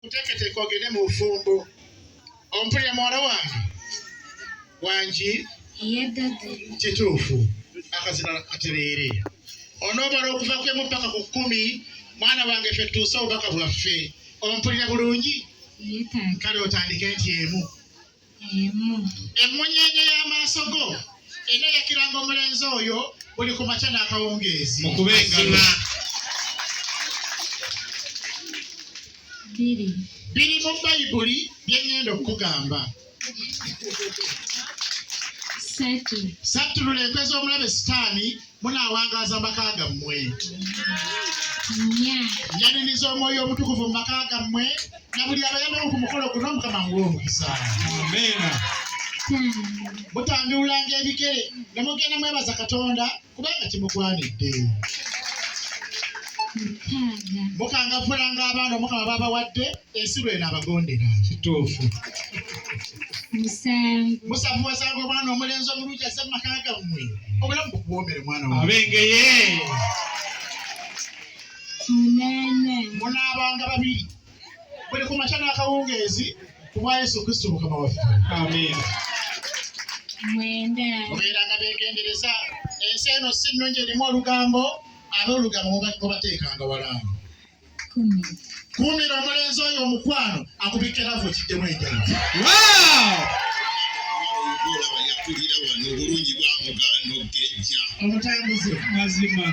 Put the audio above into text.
Kuteekeko ogende mu bufumbo. Ompulira muwala wange wangi kituufu akazina katereere onoomala okuva ku emu ppaka ku 10 mwana wange ffe tuuse obubaka bwaffe ompulira bulungi kale otandike nti emu emmunyeenye y'amaaso go era yakiranga omulenzi oyo buli ku makya n'akawungeezi mukubengana biri mu bayibuli bye okugamba Satulula enkwe z'omulabe sitaani munaawangaaza amaka gammwe nyaniniza omwoyo omutukuvu mu maka gammwe na buli abayambamu ku mukolo guno Mukama muwe omukisa mutanduulanga ebigere ne mugenda mwebaza Katonda kubanga kimugwanidde mukangavulanga abaana Omukama babawadde ensi lweno abagondera kituufu musavuwazanga omwana omulenzi omulungi azze mu maka gammwe obulamu bukuwoomere mwana wange abengeye munaabanga babiri buli ku makya n'akawungeezi ku bwa Yesu Kristo Mukama waffe amiina mubeeranga beegendereza ensi eno si nnungi erimu olugambo ab'olugambo mubateekanga walango kumira omulenzi oyo omukwano akubike lavu ekiddemu enjala yakulira wano obulungi bwa mugano gejja omutambuze mazima